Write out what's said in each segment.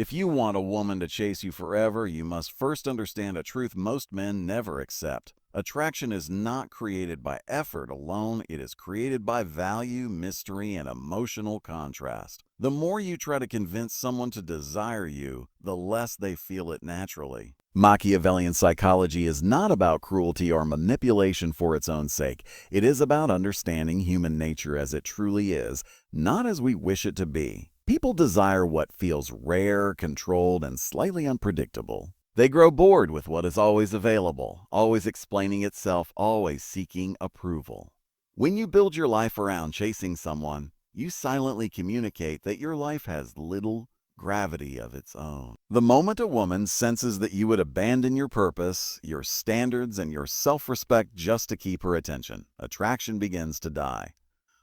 If you want a woman to chase you forever, you must first understand a truth most men never accept. Attraction is not created by effort alone, it is created by value, mystery, and emotional contrast. The more you try to convince someone to desire you, the less they feel it naturally. Machiavellian psychology is not about cruelty or manipulation for its own sake. It is about understanding human nature as it truly is, not as we wish it to be. People desire what feels rare, controlled, and slightly unpredictable. They grow bored with what is always available, always explaining itself, always seeking approval. When you build your life around chasing someone, you silently communicate that your life has little gravity of its own. The moment a woman senses that you would abandon your purpose, your standards, and your self-respect just to keep her attention, attraction begins to die.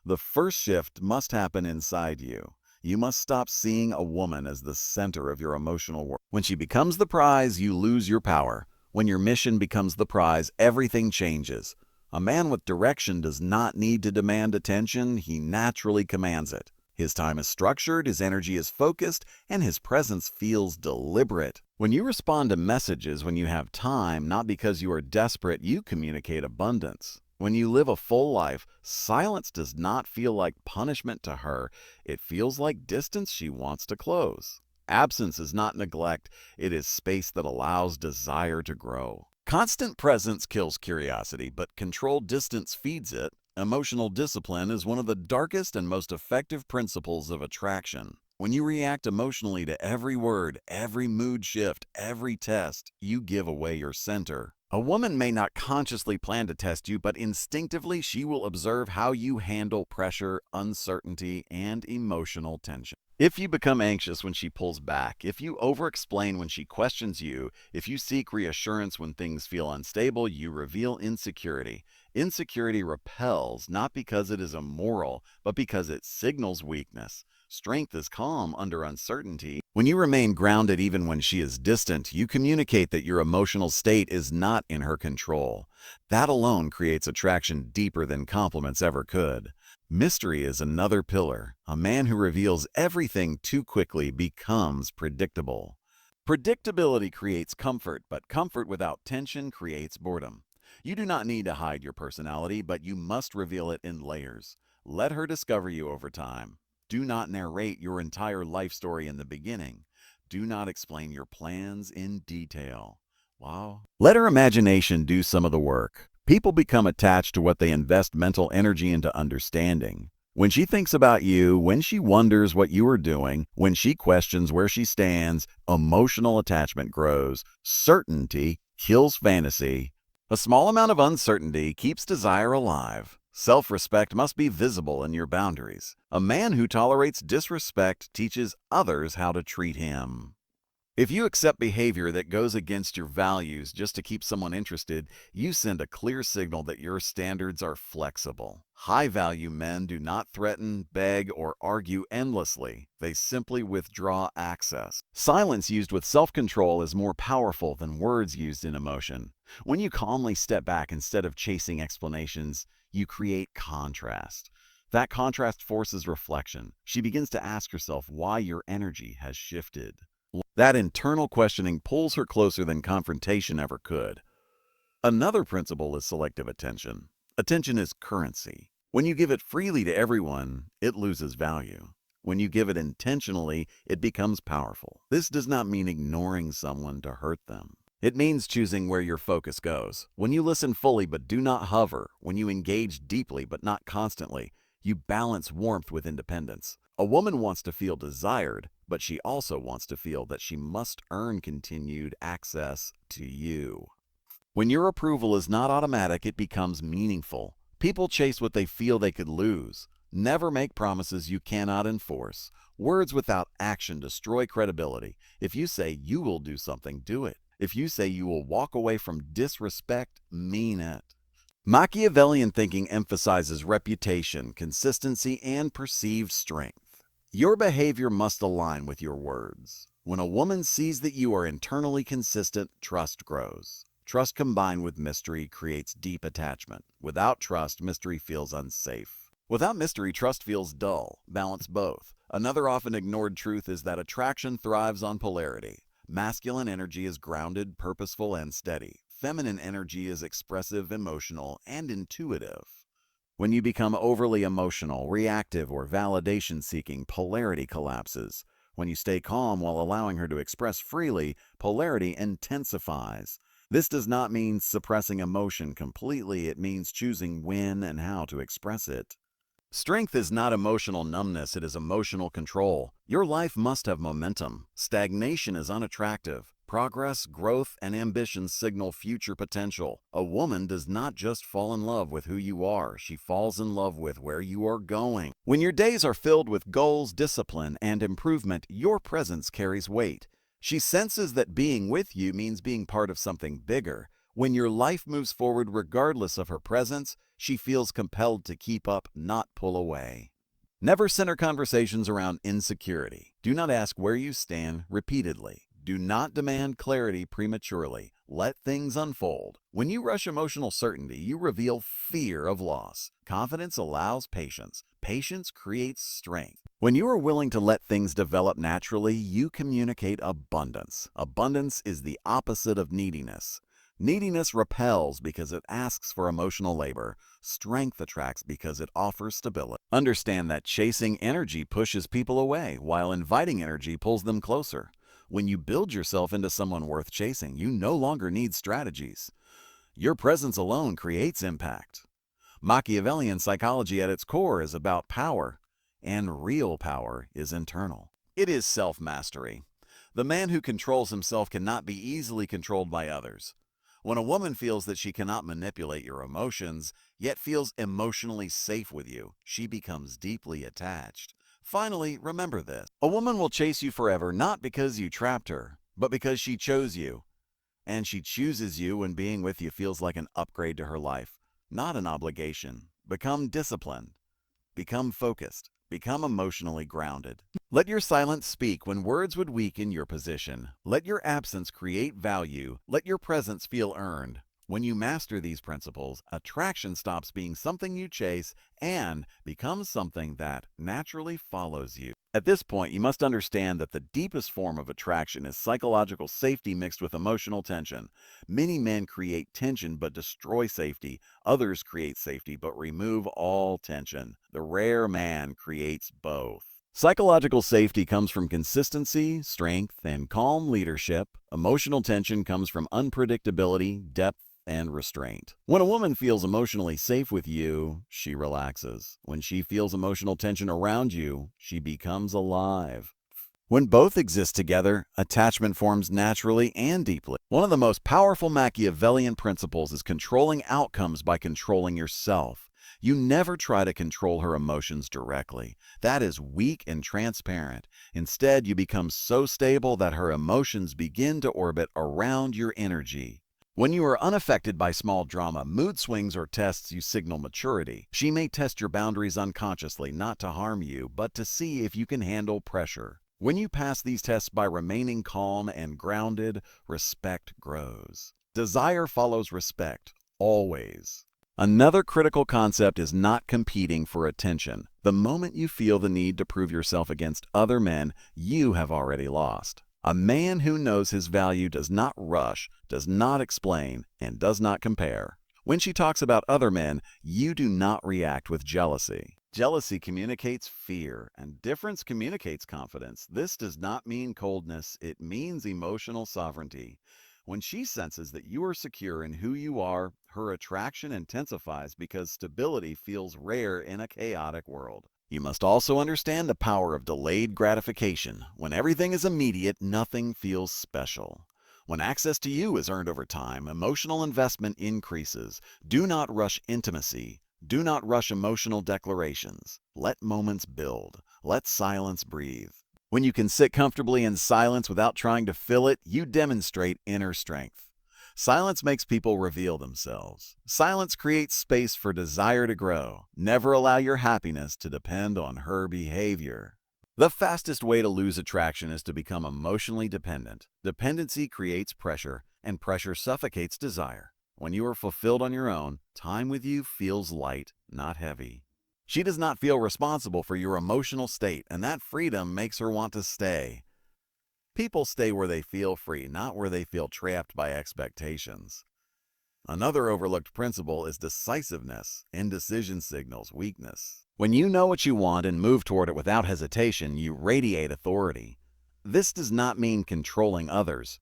The first shift must happen inside you. You must stop seeing a woman as the center of your emotional world. When she becomes the prize, you lose your power. When your mission becomes the prize, everything changes. A man with direction does not need to demand attention, he naturally commands it. His time is structured, his energy is focused, and his presence feels deliberate. When you respond to messages when you have time, not because you are desperate, you communicate abundance. When you live a full life, silence does not feel like punishment to her. It feels like distance she wants to close. Absence is not neglect. It is space that allows desire to grow. Constant presence kills curiosity, but controlled distance feeds it. Emotional discipline is one of the darkest and most effective principles of attraction. When you react emotionally to every word, every mood shift, every test, you give away your center. A woman may not consciously plan to test you, but instinctively she will observe how you handle pressure, uncertainty, and emotional tension. If you become anxious when she pulls back, if you over-explain when she questions you, if you seek reassurance when things feel unstable, you reveal insecurity. Insecurity repels, not because it is immoral, but because it signals weakness. Strength is calm under uncertainty. When you remain grounded even when she is distant, you communicate that your emotional state is not in her control. That alone creates attraction deeper than compliments ever could. Mystery is another pillar. A man who reveals everything too quickly becomes predictable. Predictability creates comfort, but comfort without tension creates boredom. You do not need to hide your personality, but you must reveal it in layers. Let her discover you over time. Do not narrate your entire life story in the beginning. Do not explain your plans in detail. Wow. Let her imagination do some of the work. People become attached to what they invest mental energy into understanding. When she thinks about you, when she wonders what you are doing, when she questions where she stands, emotional attachment grows. Certainty kills fantasy. A small amount of uncertainty keeps desire alive. Self-respect must be visible in your boundaries. A man who tolerates disrespect teaches others how to treat him. If you accept behavior that goes against your values just to keep someone interested, you send a clear signal that your standards are flexible. High-value men do not threaten, beg, or argue endlessly. They simply withdraw access. Silence used with self-control is more powerful than words used in emotion. When you calmly step back instead of chasing explanations, you create contrast. That contrast forces reflection. She begins to ask herself why your energy has shifted. That internal questioning pulls her closer than confrontation ever could. Another principle is selective attention. Attention is currency. When you give it freely to everyone, it loses value. When you give it intentionally, it becomes powerful. This does not mean ignoring someone to hurt them. It means choosing where your focus goes. When you listen fully but do not hover, when you engage deeply but not constantly, you balance warmth with independence. A woman wants to feel desired, but she also wants to feel that she must earn continued access to you. When your approval is not automatic, it becomes meaningful. People chase what they feel they could lose. Never make promises you cannot enforce. Words without action destroy credibility. If you say you will do something, do it. If you say you will walk away from disrespect, mean it. Machiavellian thinking emphasizes reputation, consistency, and perceived strength. Your behavior must align with your words. When a woman sees that you are internally consistent, trust grows. Trust combined with mystery creates deep attachment. Without trust, mystery feels unsafe. Without mystery, trust feels dull. Balance both. Another often ignored truth is that attraction thrives on polarity. Masculine energy is grounded, purposeful, and steady. Feminine energy is expressive, emotional, and intuitive. When you become overly emotional, reactive, or validation-seeking, polarity collapses. When you stay calm while allowing her to express freely, polarity intensifies. This does not mean suppressing emotion completely, it means choosing when and how to express it. Strength is not emotional numbness, it is emotional control. Your life must have momentum. Stagnation is unattractive. Progress, growth, and ambition signal future potential. A woman does not just fall in love with who you are, she falls in love with where you are going. When your days are filled with goals, discipline, and improvement, your presence carries weight. She senses that being with you means being part of something bigger. When your life moves forward regardless of her presence, she feels compelled to keep up, not pull away. Never center conversations around insecurity. Do not ask where you stand repeatedly. Do not demand clarity prematurely. Let things unfold. When you rush emotional certainty, you reveal fear of loss. Confidence allows patience. Patience creates strength. When you are willing to let things develop naturally, you communicate abundance. Abundance is the opposite of neediness. Neediness repels because it asks for emotional labor. Strength attracts because it offers stability. Understand that chasing energy pushes people away, while inviting energy pulls them closer. When you build yourself into someone worth chasing, you no longer need strategies. Your presence alone creates impact. Machiavellian psychology at its core is about power, and real power is internal. It is self-mastery. The man who controls himself cannot be easily controlled by others. When a woman feels that she cannot manipulate your emotions, yet feels emotionally safe with you, she becomes deeply attached. Finally, remember this. A woman will chase you forever not because you trapped her, but because she chose you. And she chooses you when being with you feels like an upgrade to her life, not an obligation. Become disciplined. Become focused. Become emotionally grounded. Let your silence speak when words would weaken your position. Let your absence create value. Let your presence feel earned. When you master these principles, attraction stops being something you chase and becomes something that naturally follows you. At this point, you must understand that the deepest form of attraction is psychological safety mixed with emotional tension. Many men create tension but destroy safety. Others create safety but remove all tension. The rare man creates both. Psychological safety comes from consistency, strength, and calm leadership. Emotional tension comes from unpredictability, depth, and restraint. When a woman feels emotionally safe with you, she relaxes. When she feels emotional tension around you, she becomes alive. When both exist together, attachment forms naturally and deeply. One of the most powerful Machiavellian principles is controlling outcomes by controlling yourself. You never try to control her emotions directly. That is weak and transparent. Instead, you become so stable that her emotions begin to orbit around your energy. When you are unaffected by small drama, mood swings, or tests, you signal maturity. She may test your boundaries unconsciously, not to harm you, but to see if you can handle pressure. When you pass these tests by remaining calm and grounded, respect grows. Desire follows respect, always. Another critical concept is not competing for attention. The moment you feel the need to prove yourself against other men, you have already lost. A man who knows his value does not rush, does not explain, and does not compare. When she talks about other men, you do not react with jealousy. Jealousy communicates fear, and difference communicates confidence. This does not mean coldness, it means emotional sovereignty. When she senses that you are secure in who you are, her attraction intensifies because stability feels rare in a chaotic world. You must also understand the power of delayed gratification. When everything is immediate, nothing feels special. When access to you is earned over time, emotional investment increases. Do not rush intimacy. Do not rush emotional declarations. Let moments build. Let silence breathe. When you can sit comfortably in silence without trying to fill it, you demonstrate inner strength. Silence makes people reveal themselves. Silence creates space for desire to grow. Never allow your happiness to depend on her behavior. The fastest way to lose attraction is to become emotionally dependent. Dependency creates pressure, and pressure suffocates desire. When you are fulfilled on your own, time with you feels light, not heavy. She does not feel responsible for your emotional state, and that freedom makes her want to stay. People stay where they feel free, not where they feel trapped by expectations. Another overlooked principle is decisiveness. Indecision signals weakness. When you know what you want and move toward it without hesitation, you radiate authority. This does not mean controlling others.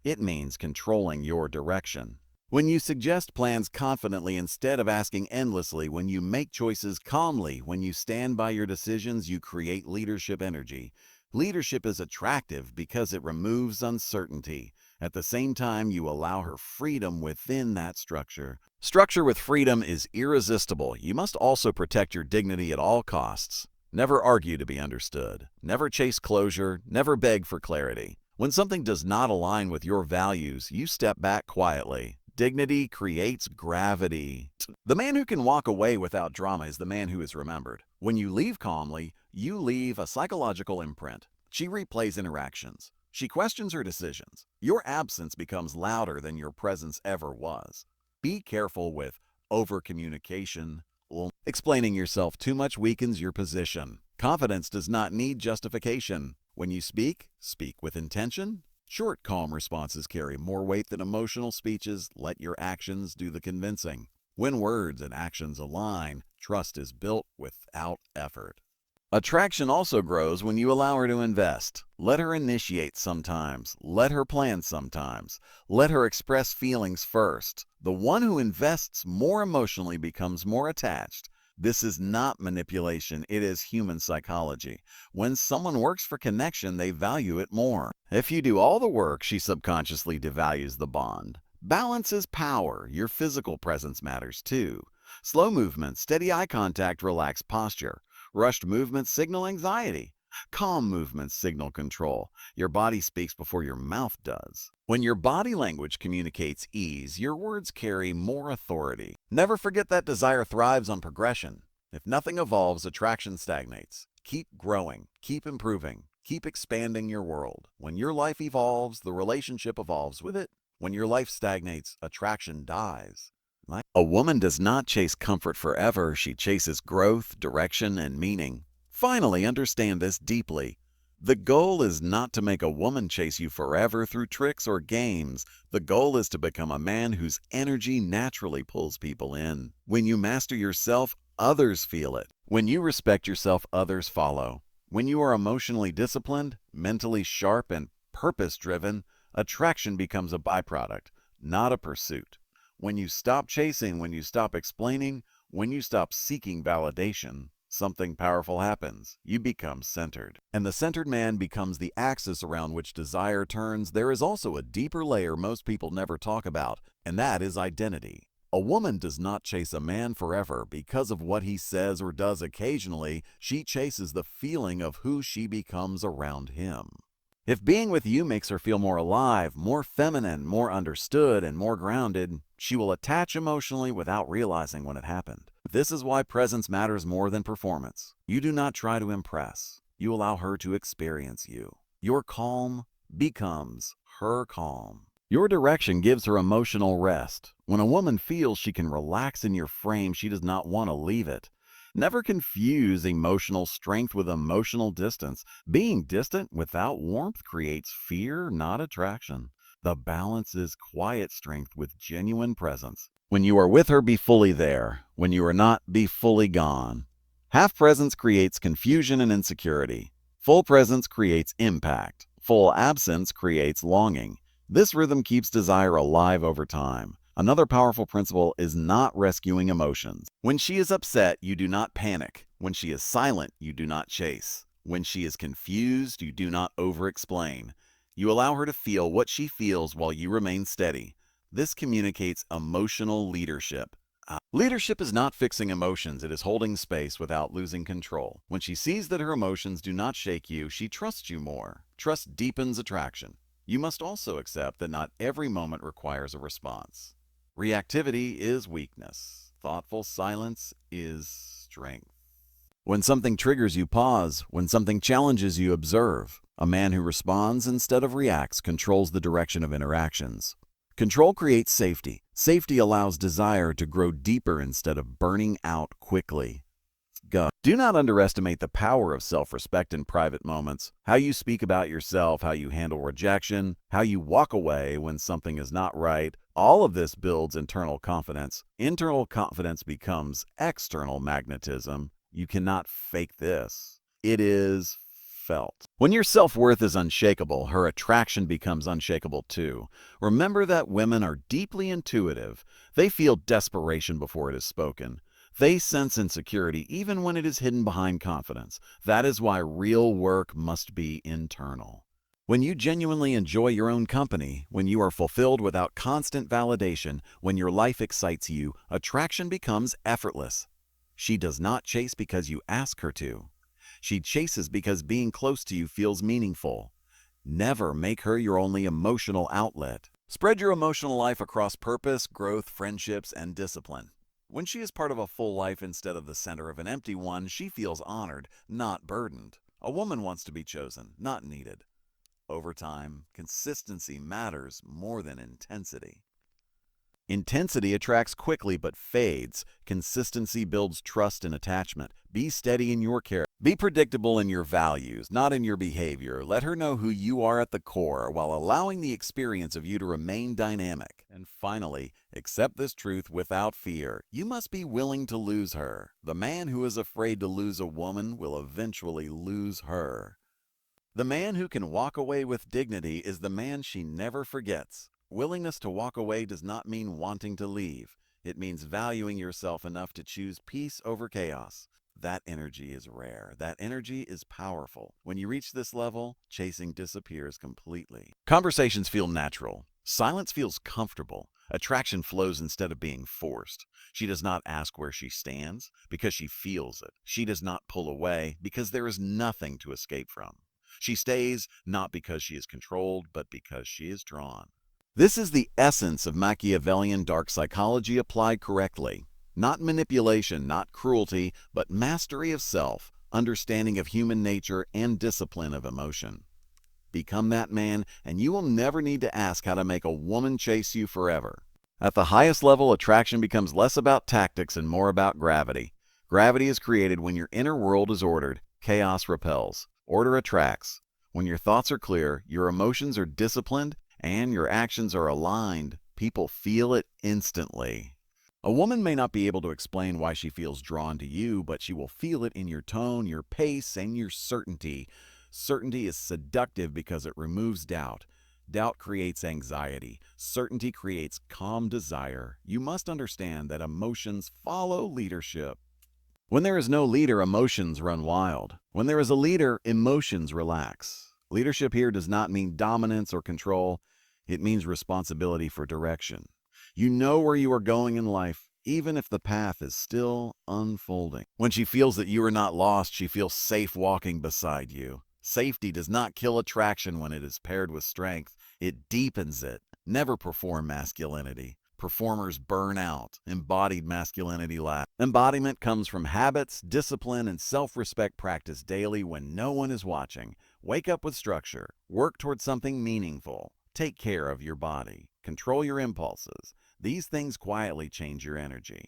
It means controlling your direction. When you suggest plans confidently instead of asking endlessly, when you make choices calmly, when you stand by your decisions, you create leadership energy. Leadership is attractive because it removes uncertainty. At the same time, you allow her freedom within that structure. Structure with freedom is irresistible. You must also protect your dignity at all costs. Never argue to be understood. Never chase closure. Never beg for clarity. When something does not align with your values, you step back quietly. Dignity creates gravity. The man who can walk away without drama is the man who is remembered. When you leave calmly, you leave a psychological imprint. She replays interactions. She questions her decisions. Your absence becomes louder than your presence ever was. Be careful with over-communication. Explaining yourself too much weakens your position. Confidence does not need justification. When you speak, speak with intention. Short, calm responses carry more weight than emotional speeches. Let your actions do the convincing. When words and actions align, trust is built without effort. Attraction also grows when you allow her to invest. Let her initiate sometimes. Let her plan sometimes. Let her express feelings first. The one who invests more emotionally becomes more attached. This is not manipulation, it is human psychology. When someone works for connection, they value it more. If you do all the work, she subconsciously devalues the bond. Balance is power. Your physical presence matters too. Slow movement, steady eye contact, relaxed posture. Rushed movements signal anxiety. Calm movements signal control. Your body speaks before your mouth does. When your body language communicates ease, your words carry more authority. Never forget that desire thrives on progression. If nothing evolves, attraction stagnates. Keep growing, keep improving, keep expanding your world. When your life evolves, the relationship evolves with it. When your life stagnates, attraction dies. A woman does not chase comfort forever. She chases growth, direction, and meaning. Finally, understand this deeply. The goal is not to make a woman chase you forever through tricks or games. The goal is to become a man whose energy naturally pulls people in. When you master yourself, others feel it. When you respect yourself, others follow. When you are emotionally disciplined, mentally sharp, and purpose-driven, attraction becomes a byproduct, not a pursuit. When you stop chasing, when you stop explaining, when you stop seeking validation, something powerful happens. You become centered. And the centered man becomes the axis around which desire turns. There is also a deeper layer most people never talk about, and that is identity. A woman does not chase a man forever because of what he says or does occasionally. She chases the feeling of who she becomes around him. If being with you makes her feel more alive, more feminine, more understood, and more grounded, she will attach emotionally without realizing when it happened. This is why presence matters more than performance. You do not try to impress. You allow her to experience you. Your calm becomes her calm. Your direction gives her emotional rest. When a woman feels she can relax in your frame, she does not want to leave it. Never confuse emotional strength with emotional distance. Being distant without warmth creates fear, not attraction. The balance is quiet strength with genuine presence. When you are with her, be fully there. When you are not, be fully gone. Half presence creates confusion and insecurity. Full presence creates impact. Full absence creates longing. This rhythm keeps desire alive over time. Another powerful principle is not rescuing emotions. When she is upset, you do not panic. When she is silent, you do not chase. When she is confused, you do not over-explain. You allow her to feel what she feels while you remain steady. This communicates emotional leadership. Leadership is not fixing emotions, it is holding space without losing control. When she sees that her emotions do not shake you, she trusts you more. Trust deepens attraction. You must also accept that not every moment requires a response. Reactivity is weakness. Thoughtful silence is strength. When something triggers you, pause. When something challenges you, observe. A man who responds instead of reacts controls the direction of interactions. Control creates safety. Safety allows desire to grow deeper instead of burning out quickly. Go. Do not underestimate the power of self-respect in private moments. How you speak about yourself, how you handle rejection, how you walk away when something is not right. All of this builds internal confidence. Internal confidence becomes external magnetism. You cannot fake this. It is felt. When your self-worth is unshakable, her attraction becomes unshakable too. Remember that women are deeply intuitive. They feel desperation before it is spoken. They sense insecurity even when it is hidden behind confidence. That is why real work must be internal. When you genuinely enjoy your own company, when you are fulfilled without constant validation, when your life excites you, attraction becomes effortless. She does not chase because you ask her to. She chases because being close to you feels meaningful. Never make her your only emotional outlet. Spread your emotional life across purpose, growth, friendships, and discipline. When she is part of a full life instead of the center of an empty one, she feels honored, not burdened. A woman wants to be chosen, not needed. Over time, consistency matters more than intensity. Intensity attracts quickly but fades. Consistency builds trust and attachment. Be steady in your character. Be predictable in your values, not in your behavior. Let her know who you are at the core while allowing the experience of you to remain dynamic. And finally, accept this truth without fear. You must be willing to lose her. The man who is afraid to lose a woman will eventually lose her. The man who can walk away with dignity is the man she never forgets. Willingness to walk away does not mean wanting to leave. It means valuing yourself enough to choose peace over chaos. That energy is rare. That energy is powerful. When you reach this level, chasing disappears completely. Conversations feel natural. Silence feels comfortable. Attraction flows instead of being forced. She does not ask where she stands because she feels it. She does not pull away because there is nothing to escape from. She stays not because she is controlled, but because she is drawn. This is the essence of Machiavellian dark psychology applied correctly. Not manipulation, not cruelty, but mastery of self, understanding of human nature, and discipline of emotion. Become that man, and you will never need to ask how to make a woman chase you forever. At the highest level, attraction becomes less about tactics and more about gravity. Gravity is created when your inner world is ordered. Chaos repels. Order attracts. When your thoughts are clear, your emotions are disciplined, and your actions are aligned, people feel it instantly. A woman may not be able to explain why she feels drawn to you, but she will feel it in your tone, your pace, and your certainty. Certainty is seductive because it removes doubt. Doubt creates anxiety. Certainty creates calm desire. You must understand that emotions follow leadership. When there is no leader, emotions run wild. When there is a leader, emotions relax. Leadership here does not mean dominance or control. It means responsibility for direction. You know where you are going in life, even if the path is still unfolding. When she feels that you are not lost, she feels safe walking beside you. Safety does not kill attraction when it is paired with strength. It deepens it. Never perform masculinity. Performers burn out. Embodied masculinity lasts. Embodiment comes from habits, discipline, and self-respect practiced daily when no one is watching. Wake up with structure. Work towards something meaningful. Take care of your body. Control your impulses. These things quietly change your energy.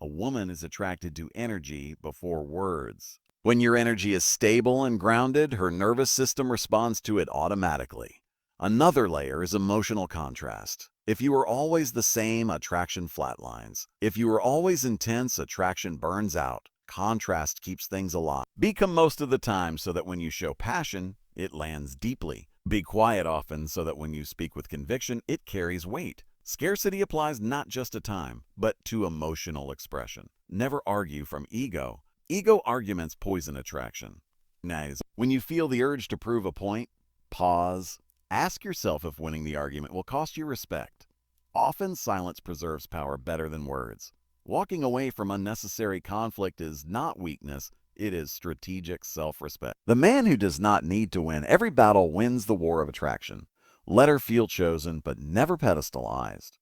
A woman is attracted to energy before words. When your energy is stable and grounded, her nervous system responds to it automatically. Another layer is emotional contrast. If you are always the same, attraction flatlines. If you are always intense, attraction burns out. Contrast keeps things alive. Be calm most of the time so that when you show passion, it lands deeply. Be quiet often so that when you speak with conviction, it carries weight. Scarcity applies not just to time, but to emotional expression. Never argue from ego. Ego arguments poison attraction. When you feel the urge to prove a point, pause. Ask yourself if winning the argument will cost you respect. Often silence preserves power better than words. Walking away from unnecessary conflict is not weakness, it is strategic self-respect. The man who does not need to win every battle wins the war of attraction. Let her feel chosen, but never pedestalized.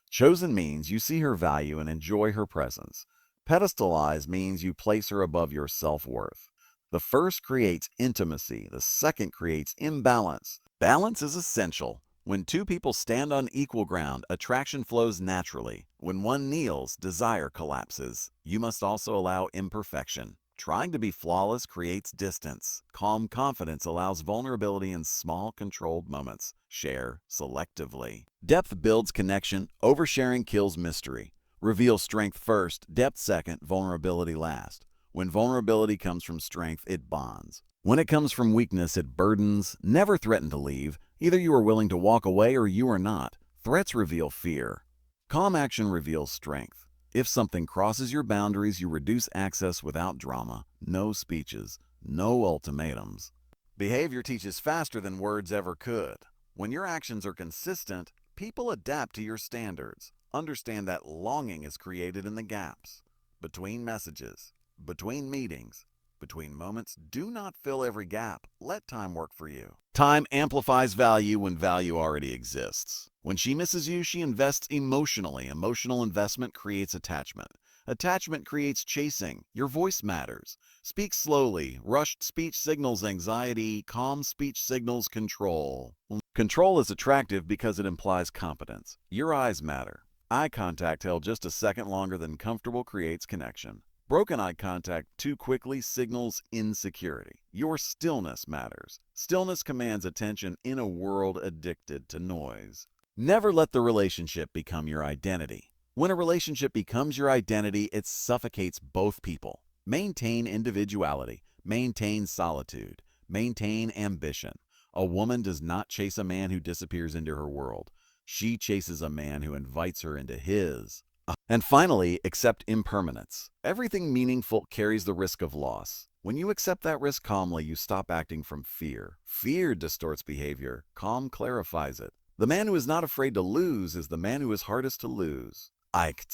Chosen means you see her value and enjoy her presence. Pedestalized means you place her above your self-worth. The first creates intimacy, the second creates imbalance. Balance is essential. When two people stand on equal ground, attraction flows naturally. When one kneels, desire collapses. You must also allow imperfection. Trying to be flawless creates distance. Calm confidence allows vulnerability in small, controlled moments. Share selectively. Depth builds connection. Oversharing kills mystery. Reveal strength first, depth second, vulnerability last. When vulnerability comes from strength, it bonds. When it comes from weakness, it burdens. Never threaten to leave. Either you are willing to walk away or you are not. Threats reveal fear. Calm action reveals strength. If something crosses your boundaries, you reduce access without drama. No speeches, no ultimatums. Behavior teaches faster than words ever could. When your actions are consistent, people adapt to your standards. Understand that longing is created in the gaps. Between messages, between meetings, between moments. Do not fill every gap. Let time work for you. Time amplifies value when value already exists. When she misses you, she invests emotionally. Emotional investment creates attachment. Attachment creates chasing. Your voice matters. Speak slowly. Rushed speech signals anxiety. Calm speech signals control. Control is attractive because it implies competence. Your eyes matter. Eye contact held just a second longer than comfortable creates connection. Broken eye contact too quickly signals insecurity. Your stillness matters. Stillness commands attention in a world addicted to noise. Never let the relationship become your identity. When a relationship becomes your identity, it suffocates both people. Maintain individuality. Maintain solitude. Maintain ambition. A woman does not chase a man who disappears into her world. She chases a man who invites her into his. And finally, accept impermanence. Everything meaningful carries the risk of loss. When you accept that risk calmly, you stop acting from fear. Fear distorts behavior. Calm clarifies it. The man who is not afraid to lose is the man who is hardest to lose.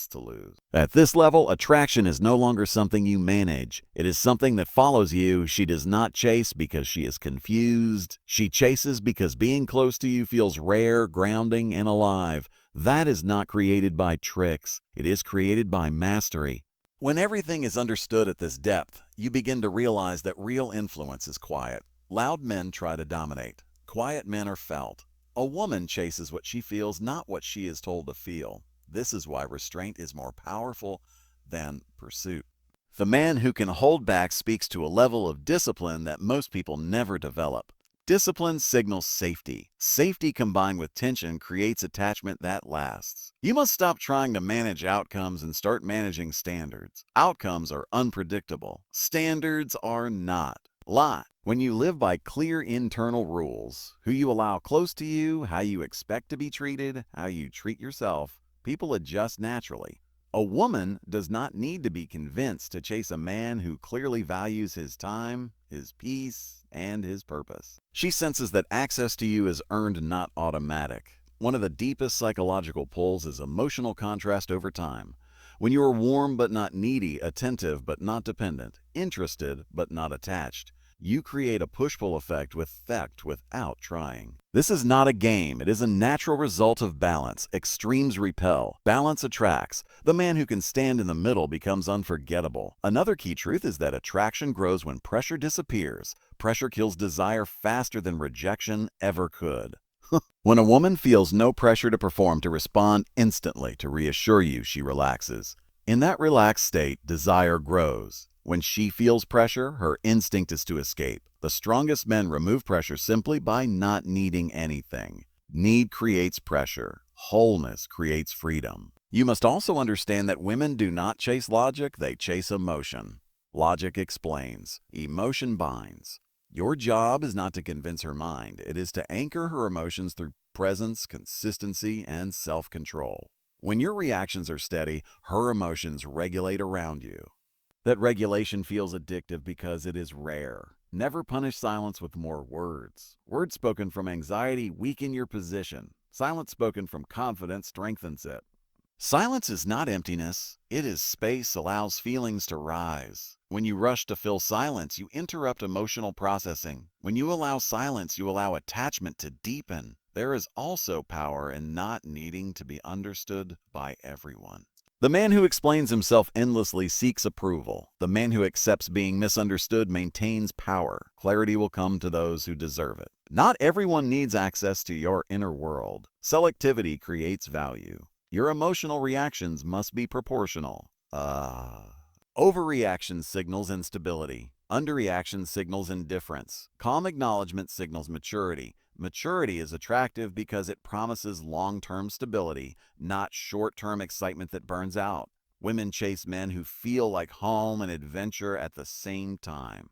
To lose. At this level, attraction is no longer something you manage. It is something that follows you. She does not chase because she is confused. She chases because being close to you feels rare, grounding, and alive. That is not created by tricks. It is created by mastery. When everything is understood at this depth, you begin to realize that real influence is quiet. Loud men try to dominate. Quiet men are felt. A woman chases what she feels, not what she is told to feel. This is why restraint is more powerful than pursuit. The man who can hold back speaks to a level of discipline that most people never develop. Discipline signals safety. Safety combined with tension creates attachment that lasts. You must stop trying to manage outcomes and start managing standards. Outcomes are unpredictable. Standards are not. Lie. When you live by clear internal rules, who you allow close to you, how you expect to be treated, how you treat yourself, people adjust naturally. A woman does not need to be convinced to chase a man who clearly values his time, his peace, and his purpose. She senses that access to you is earned, not automatic. One of the deepest psychological pulls is emotional contrast over time. When you are warm but not needy, attentive but not dependent, interested but not attached, you create a push-pull effect without trying. This is not a game. It is a natural result of balance. Extremes repel. Balance attracts. The man who can stand in the middle becomes unforgettable. Another key truth is that attraction grows when pressure disappears. Pressure kills desire faster than rejection ever could. When a woman feels no pressure to perform, to respond instantly, to reassure you, she relaxes. In that relaxed state, desire grows. When she feels pressure, her instinct is to escape. The strongest men remove pressure simply by not needing anything. Need creates pressure. Wholeness creates freedom. You must also understand that women do not chase logic, they chase emotion. Logic explains. Emotion binds. Your job is not to convince her mind. It is to anchor her emotions through presence, consistency, and self-control. When your reactions are steady, her emotions regulate around you. That regulation feels addictive because it is rare. Never punish silence with more words. Words spoken from anxiety weaken your position. Silence spoken from confidence strengthens it. Silence is not emptiness. It is space, allows feelings to rise. When you rush to fill silence, you interrupt emotional processing. When you allow silence, you allow attachment to deepen. There is also power in not needing to be understood by everyone. The man who explains himself endlessly seeks approval. The man who accepts being misunderstood maintains power. Clarity will come to those who deserve it. Not everyone needs access to your inner world. Selectivity creates value. Your emotional reactions must be proportional. Overreaction signals instability. Underreaction signals indifference. Calm acknowledgement signals maturity. Maturity is attractive because it promises long-term stability, not short-term excitement that burns out. Women chase men who feel like home and adventure at the same time.